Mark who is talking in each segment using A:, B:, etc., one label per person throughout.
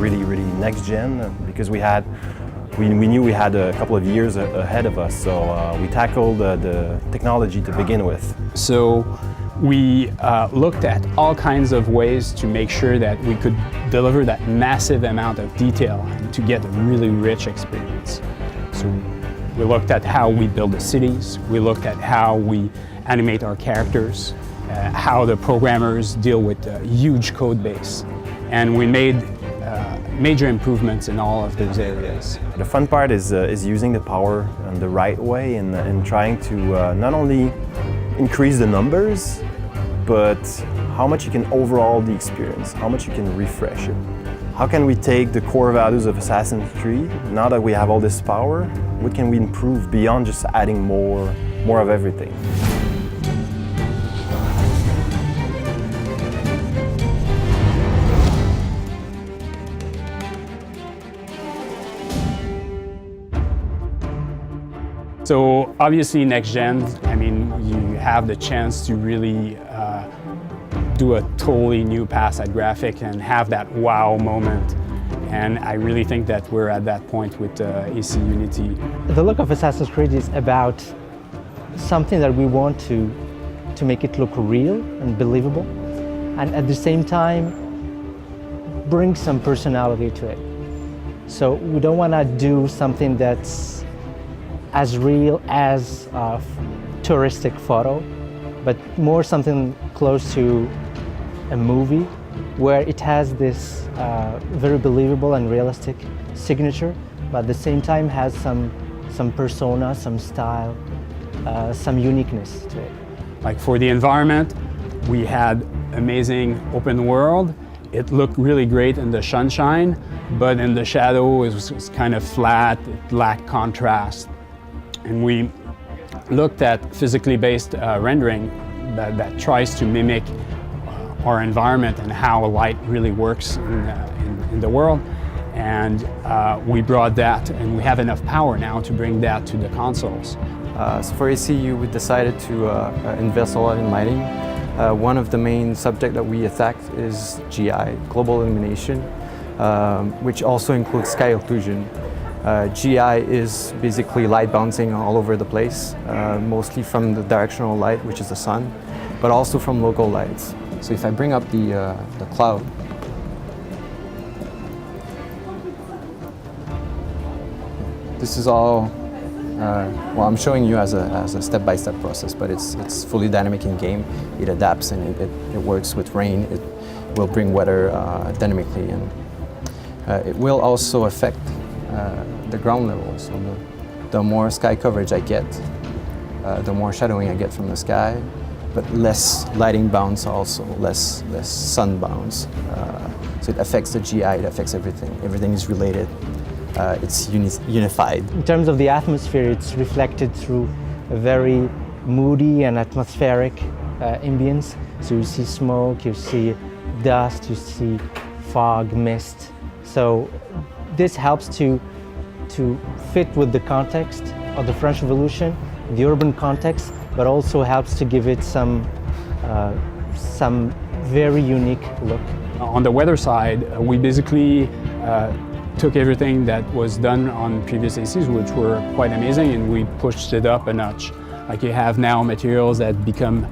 A: really next gen because we knew we had a couple of years ahead of us, so we tackled the technology to begin with.
B: So we looked at all kinds of ways to make sure that we could deliver that massive amount of detail and to get a really rich experience. So we looked at how we build the cities, we looked at how we animate our characters, how the programmers deal with a huge code base, and we made major improvements in all of those areas.
A: The fun part is using the power in the right way and trying to not only increase the numbers, but how much you can overhaul the experience, how much you can refresh it. How can we take the core values of Assassin's Creed, now that we have all this power, what can we improve beyond just adding more of everything?
B: So obviously next gen, I mean, you have the chance to really do a totally new pass at graphic and have that wow moment. And I really think that we're at that point with AC Unity.
C: The look of Assassin's Creed is about something that we want to make it look real and believable, and at the same time bring some personality to it. So we don't want to do something that's as real as a touristic photo, but more something close to a movie where it has this very believable and realistic signature, but at the same time has some persona, some style, some uniqueness to it.
B: Like for the environment, we had amazing open world. It looked really great in the sunshine, but in the shadow it was kind of flat, it lacked contrast. And we looked at physically based rendering that tries to mimic our environment and how light really works in the world. And we brought that, and we have enough power now to bring that to the consoles.
D: So for ACU, we decided to invest a lot in lighting. One of the main subjects that we attacked is GI, global illumination, which also includes sky occlusion. GI is basically light bouncing all over the place, mostly from the directional light, which is the sun, but also from local lights. So if I bring up the cloud, this is all, well, I'm showing you as a step-by-step process, but it's fully dynamic in game. It adapts and it works with rain. It will bring weather dynamically, and it will also affect the ground level. So the more sky coverage I get, the more shadowing I get from the sky, but less lighting bounce also, less sun bounce. So it affects the GI, it affects everything. Everything is related. It's unified.
C: In terms of the atmosphere, it's reflected through a very moody and atmospheric ambience. So you see smoke, you see dust, you see fog, mist. So this helps to fit with the context of the French Revolution, the urban context, but also helps to give it some very unique look.
B: On the weather side, we basically took everything that was done on previous ACs, which were quite amazing, and we pushed it up a notch. Like you have now materials that become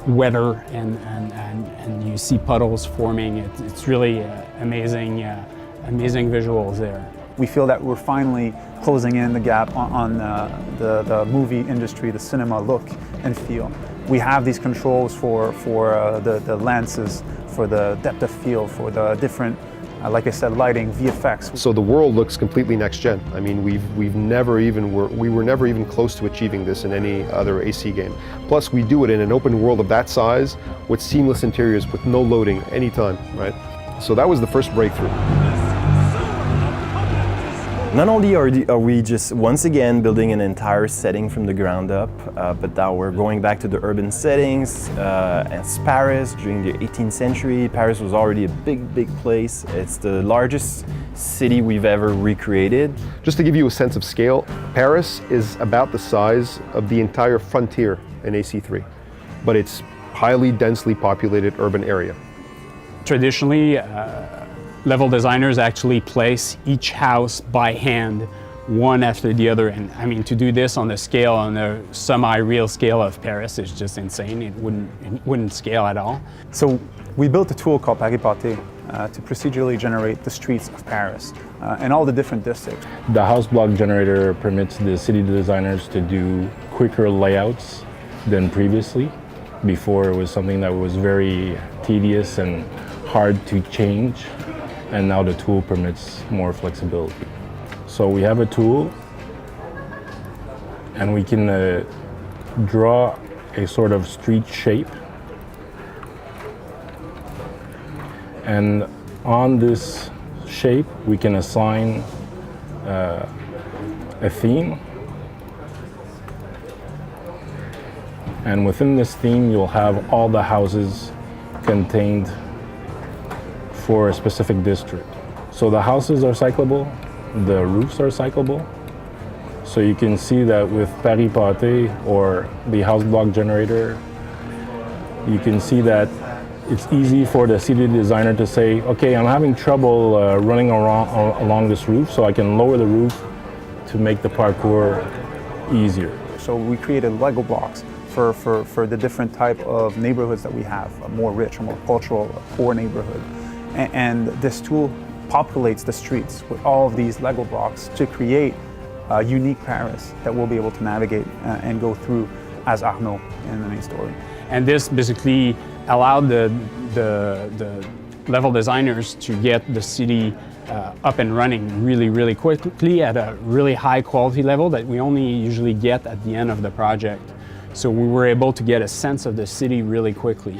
B: wetter and you see puddles forming. It's really amazing visuals there.
E: We feel that we're finally closing in the gap on the movie industry, the cinema look and feel. We have these controls for the lenses, for the depth of field, for the different, like I said, lighting, VFX.
F: So the world looks completely next gen. I mean, we were never even close to achieving this in any other AC game. Plus, we do it in an open world of that size with seamless interiors with no loading anytime, right? So that was the first breakthrough.
A: Not only are we just once again building an entire setting from the ground up, but now we're going back to the urban settings. It's Paris during the 18th century. Paris was already a big place. It's the largest city we've ever recreated.
F: Just to give you a sense of scale, Paris is about the size of the entire frontier in AC3, but it's highly densely populated urban area.
B: Traditionally, level designers actually place each house by hand, one after the other. And I mean, to do this on a semi-real scale of Paris is just insane. It wouldn't scale at all.
E: So we built a tool called Paris-Pâté to procedurally generate the streets of Paris and all the different districts.
G: The house block generator permits the city designers to do quicker layouts than previously. Before, it was something that was very tedious and hard to change, and now the tool permits more flexibility. So we have a tool, and we can draw a sort of street shape. And on this shape, we can assign a theme. And within this theme, you'll have all the houses contained for a specific district. So the houses are cyclable, the roofs are cyclable. So you can see that with Paris-Pâté or the house block generator, you can see that it's easy for the city designer to say, okay, I'm having trouble running along this roof, so I can lower the roof to make the parkour easier.
E: So we created Lego blocks for the different type of neighborhoods that we have, a more rich, a more cultural, a poor neighborhood. And this tool populates the streets with all of these Lego blocks to create a unique Paris that we'll be able to navigate and go through as Arnaud in the main story.
B: And this basically allowed the level designers to get the city up and running really quickly at a really high quality level that we only usually get at the end of the project. So we were able to get a sense of the city really quickly.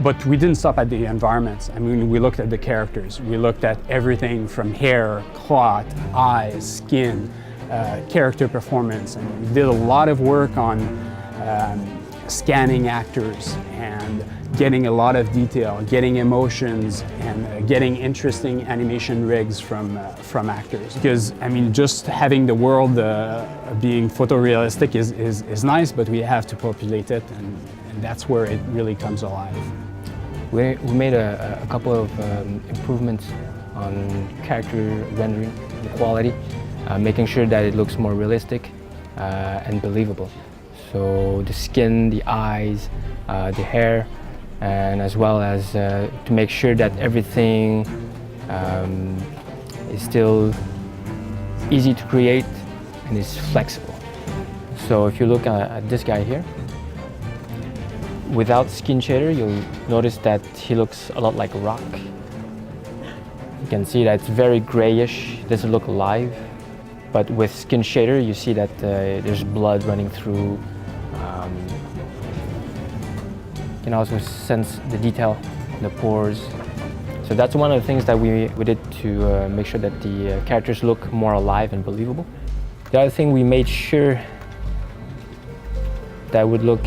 B: But we didn't stop at the environments. I mean, we looked at the characters. We looked at everything from hair, cloth, eyes, skin, character performance. And we did a lot of work on scanning actors and getting a lot of detail, getting emotions, and getting interesting animation rigs from actors. Because, I mean, just having the world being photorealistic is nice, but we have to populate it, and that's where it really comes alive.
H: We made a couple of improvements on character rendering and quality, making sure that it looks more realistic and believable. So the skin, the eyes, the hair, and as well as to make sure that everything is still easy to create and is flexible. So if you look at this guy here, without skin shader, you'll notice that he looks a lot like a rock. You can see that it's very grayish, doesn't look alive. But with skin shader, you see that there's blood running through. You can also sense the detail in the pores. So that's one of the things that we did to make sure that the characters look more alive and believable. The other thing we made sure that would look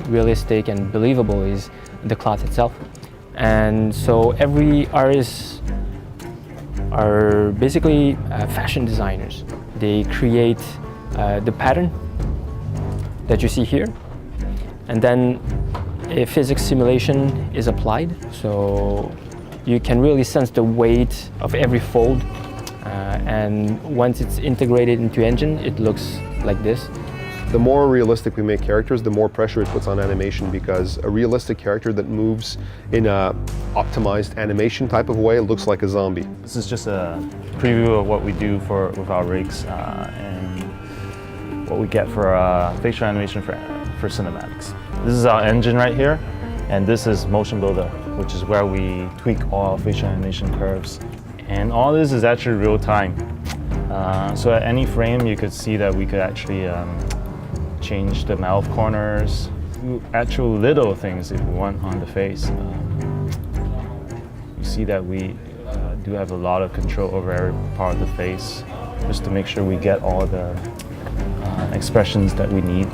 H: realistic and believable is the cloth itself. And so every artist are basically fashion designers. They create the pattern that you see here, and then a physics simulation is applied, so you can really sense the weight of every fold, and once it's integrated into engine, it looks like this.
F: The more realistic we make characters, the more pressure it puts on animation, because a realistic character that moves in a optimized animation type of way looks like a zombie.
I: This is just a preview of what we do with our rigs and what we get for facial animation for cinematics. This is our engine right here, and this is Motion Builder, which is where we tweak all facial animation curves. And all this is actually real time. So at any frame, you could see that we could actually change the mouth corners, actual little things if we want on the face. You see that we do have a lot of control over every part of the face, just to make sure we get all the expressions that we need.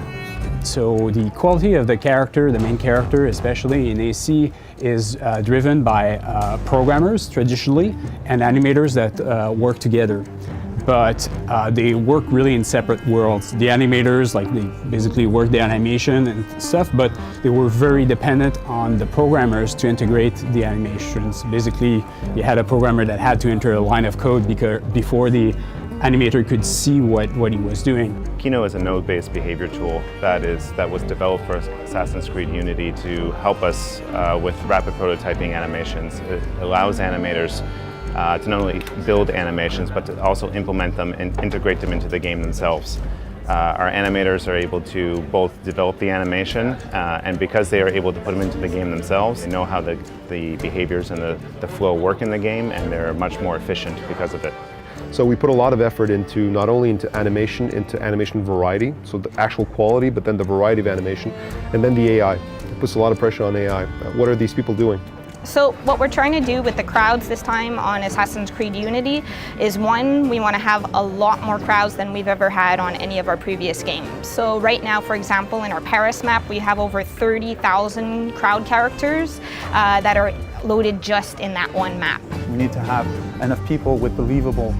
B: So the quality of the character, the main character, especially in AC, is driven by programmers traditionally and animators that work together. but they work really in separate worlds. The animators, like they basically work the animation and stuff, but they were very dependent on the programmers to integrate the animations. Basically, you had a programmer that had to enter a line of code before the animator could see what he was doing.
J: Kino is a node-based behavior tool that was developed for Assassin's Creed Unity to help us with rapid prototyping animations. It allows animators to not only build animations, but to also implement them and integrate them into the game themselves. Our animators are able to both develop the animation, and because they are able to put them into the game themselves, they know how the behaviors and the flow work in the game, and they're much more efficient because of it.
F: So we put a lot of effort into not only into animation variety, so the actual quality, but then the variety of animation, and then the AI. It puts a lot of pressure on AI. What are these people doing?
K: So what we're trying to do with the crowds this time on Assassin's Creed Unity is, one, we want to have a lot more crowds than we've ever had on any of our previous games. So right now, for example, in our Paris map, we have over 30,000 crowd characters that are loaded just in that one map.
E: We need to have enough people with believable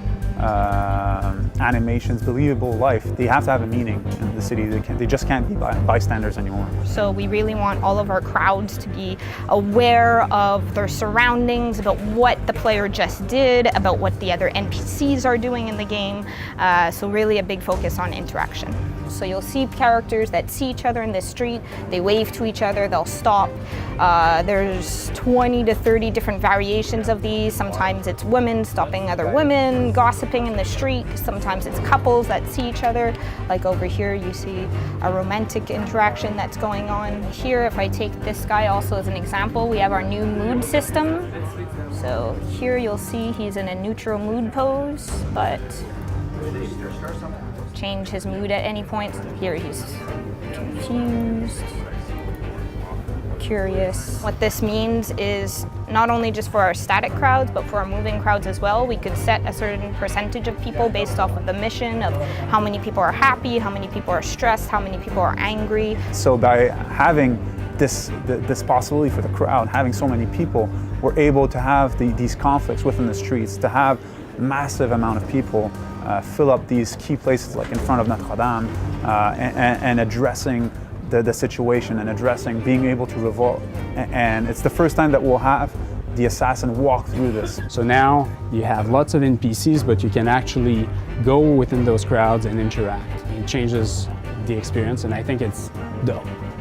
E: animations, believable life. They have to have a meaning in the city. They just can't be bystanders anymore.
K: So we really want all of our crowds to be aware of their surroundings, about what the player just did, about what the other NPCs are doing in the game. So really a big focus on interaction. So you'll see characters that see each other in the street, they wave to each other, they'll stop. There's 20 to 30 different variations of these. Sometimes it's women stopping other women, gossiping in the street. Sometimes it's couples that see each other. Like over here, you see a romantic interaction that's going on. Here, if I take this guy also as an example, we have our new mood system. So here you'll see he's in a neutral mood pose, but change his mood at any point. Here he's confused, curious. What this means is not only just for our static crowds, but for our moving crowds as well. We could set a certain percentage of people based off of the mission, of how many people are happy, how many people are stressed, how many people are angry.
E: So by having this possibility for the crowd, having so many people, we're able to have these conflicts within the streets, to have massive amount of people fill up these key places like in front of Notre Dame and addressing the situation and being able to revolt. And it's the first time that we'll have the assassin walk through this.
B: So now you have lots of NPCs, but you can actually go within those crowds and interact. It changes the experience, and I think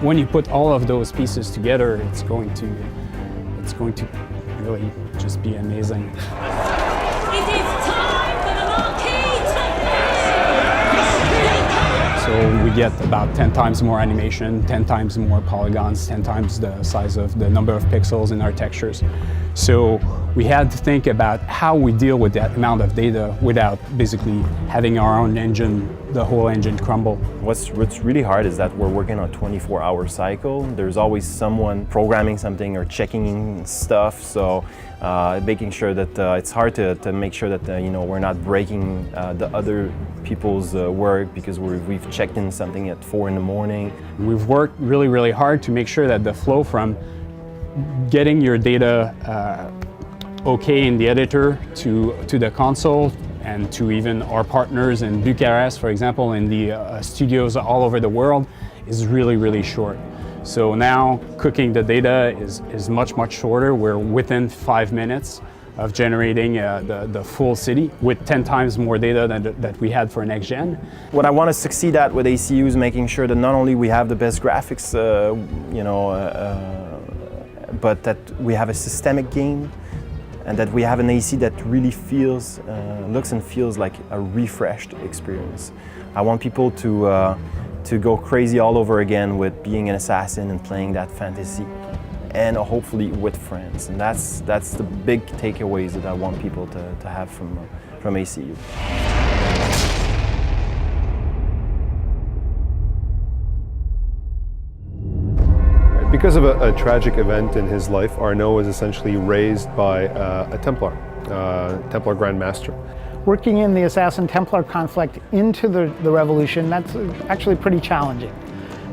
B: when you put all of those pieces together, it's going to really just be amazing. So we get about 10 times more animation, 10 times more polygons, 10 times the size of the number of pixels in our textures. So we had to think about how we deal with that amount of data without basically having our own engine, the whole engine crumble.
A: What's really hard is that we're working on a 24-hour cycle. There's always someone programming something or checking stuff, so making sure that it's hard to make sure that we're not breaking the other people's work because we've checked in something at 4 in the morning.
B: We've worked really, really hard to make sure that the flow from getting your data okay in the editor to the console and to even our partners in Bucharest, for example, in the studios all over the world is really, really short. So now cooking the data is much, much shorter. We're within 5 minutes of generating the full city with 10 times more data that we had for next gen.
A: What I want to succeed at with ACU is making sure that not only we have the best graphics, but that we have a systemic game and that we have an AC that really looks and feels like a refreshed experience. I want people to go crazy all over again with being an assassin and playing that fantasy, and hopefully with friends. And that's the big takeaways that I want people to have from ACU.
F: Because of a tragic event in his life, Arnaud is essentially raised by a Templar Grand Master.
L: Working in the Assassin-Templar conflict into the revolution, that's actually pretty challenging.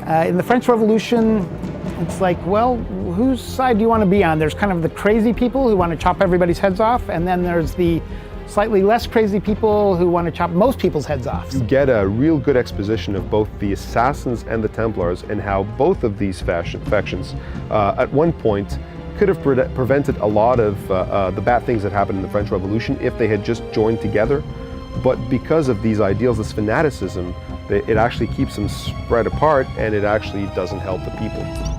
L: In the French Revolution, it's like, well, whose side do you want to be on? There's kind of the crazy people who want to chop everybody's heads off, and then there's the slightly less crazy people who want to chop most people's heads off.
F: You get a real good exposition of both the Assassins and the Templars and how both of these factions at one point could have prevented a lot of the bad things that happened in the French Revolution if they had just joined together. But because of these ideals, this fanaticism, it actually keeps them spread apart, and it actually doesn't help the people.